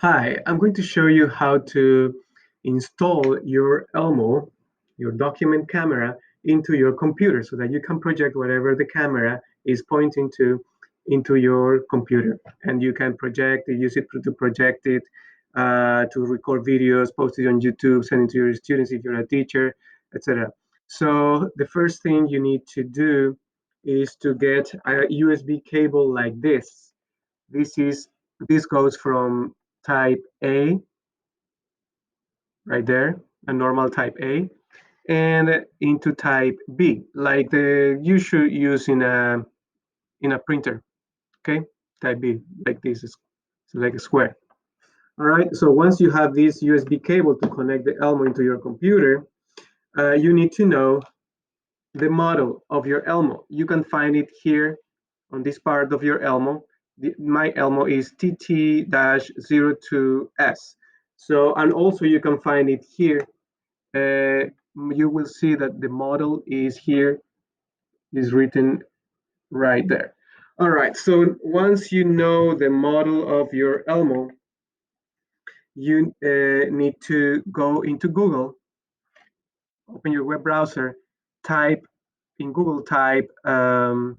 Hi, I'm going to show you how to install your Elmo, your document camera, into your computer so that you can project whatever the camera is pointing to into your computer. And you can project it, use it to project it, to record videos, post it on YouTube, send it to your students if you're a teacher, etc. So the first thing you need to do is to get a USB cable like this. This is this goes from type A right there, a normal type A, and into type B, like the you should use in a printer. Okay, type B, like this is like a square. All right. So once you have this USB cable to connect the Elmo into your computer, you need to know the model of your Elmo. You can find it here on this part of your Elmo. My Elmo is TT-02S. So, and also you can find it here. Uh, you will see that the model is here, is written right there. All right, so once you know the model of your Elmo, you need to go into Google, open your web browser, type in Google, type Elmo,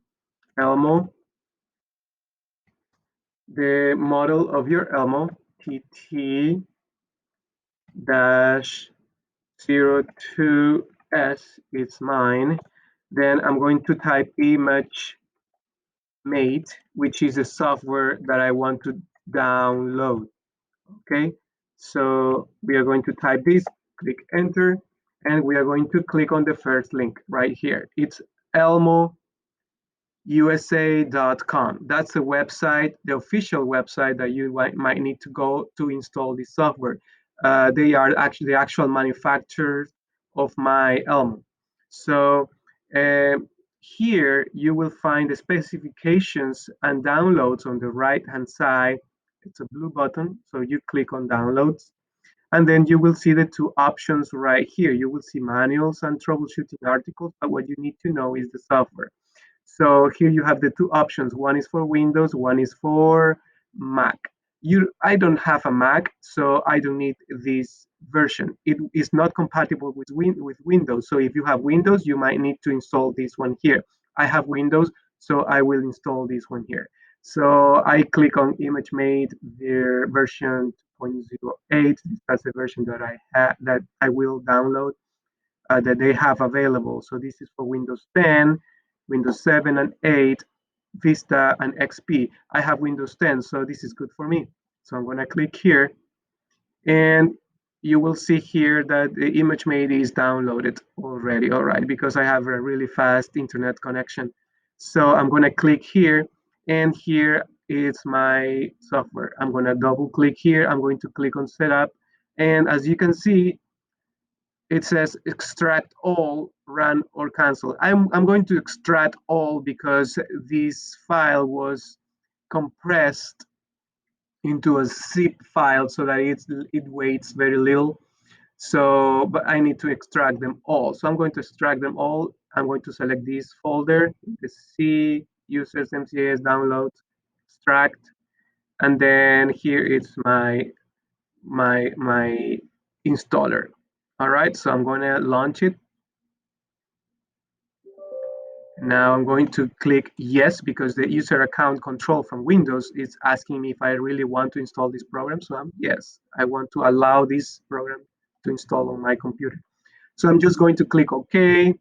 the model of your Elmo, TT dash 02S is mine. Then I'm going to type image mate, which is a software that I want to download. Okay, so we are going to type this, click enter, and we are going to click on the first link right here. It's Elmo usa.com. That's the website, the official website that you might need to go to install this software. They are actually the actual manufacturers of my Elmo. So uh, here you will find the specifications and downloads on the right hand side. It's a blue button, so you click on downloads. And then you will see the two options right here. You will see manuals and troubleshooting articles, but what you need to know is the software. So here you have the two options. One is for Windows, one is for Mac. I don't have a Mac, so I don't need this version. It is not compatible with Windows. So if you have Windows, you might need to install this one here. I have Windows, so I will install this one here. So I click on ImageMate, their version 2.08. That's the version that I will download, that they have available. So this is for Windows 10, Windows 7 and 8, Vista and XP. I have Windows 10, so this is good for me. So I'm going to click here, and you will see here that the ImageMate is downloaded already. All right, because I have a really fast internet connection. So I'm going to click here, and here is my software. I'm going to double click here. I'm going to click on setup, and as you can see, it says extract all, run or cancel. I'm going to extract all because this file was compressed into a zip file so that it weighs very little. So, but I need to extract them all. So I'm going to extract them all. I'm going to select this folder, the C users MCAS download, extract, and then here it's my installer. All right, so I'm going to launch it. Now I'm going to click yes because the user account control from Windows is asking me if I really want to install this program. So I'm yes, I want to allow this program to install on my computer. So I'm just going to click OK.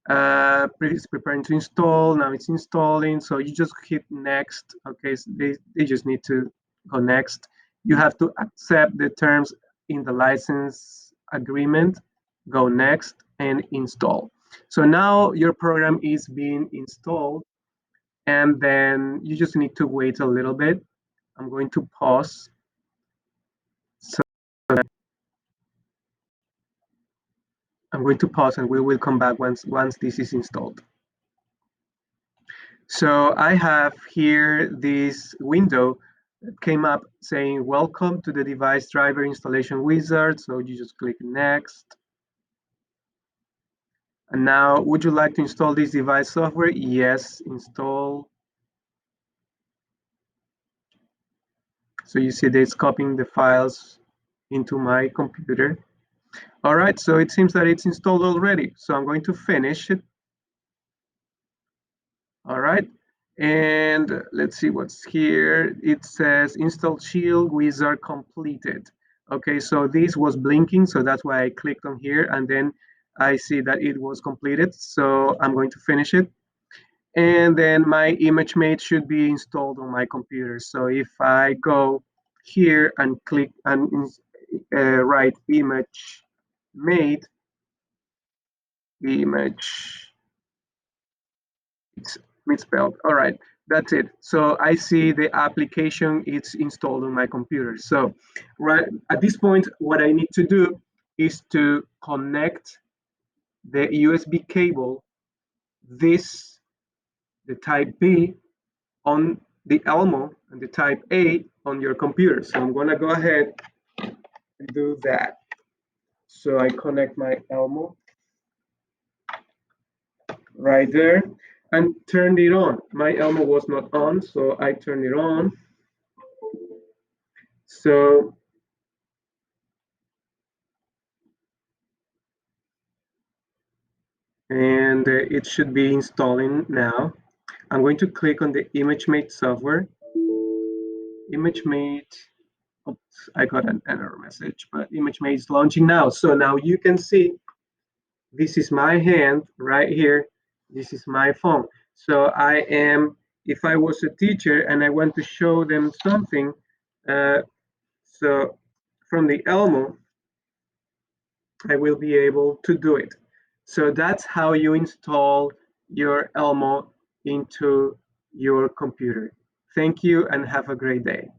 It's preparing to install. Now it's installing. So you just hit next. Okay, so they just need to go next. You have to accept the terms in the license agreement, go next, and install. So now your program is being installed, and then you just need to wait a little bit. I'm going to pause. So I'm going to pause, and we will come back once this is installed. So I have here this window that came up saying, welcome to the device driver installation wizard. So you just click next. And now, would you like to install this device software? Yes, install. So you see that it's copying the files into my computer. All right, so it seems that it's installed already. So I'm going to finish it. All right. And let's see what's here. It says install shield wizard completed. Okay, so this was blinking, so that's why I clicked on here, and then I see that it was completed. So I'm going to finish it. And then my ImageMate should be installed on my computer. So if I go here and click and write ImageMate, image it's misspelled. All right, that's it. So I see the application it's installed on my computer. So right at this point, what I need to do is to connect the USB cable, this, the type B on the Elmo and the type A on your computer. So I'm gonna go ahead and do that. So I connect my Elmo right there and turned it on. My Elmo was not on, so I turned it on. So and it should be installing now. I'm going to click on the ImageMate software. ImageMate, oops, I got an error message, but ImageMate is launching now. So now you can see this is my hand right here. This is my phone. So I am, if I was a teacher and I want to show them something, uh, so from the Elmo, I will be able to do it. So that's how you install your Elmo into your computer. Thank you and have a great day.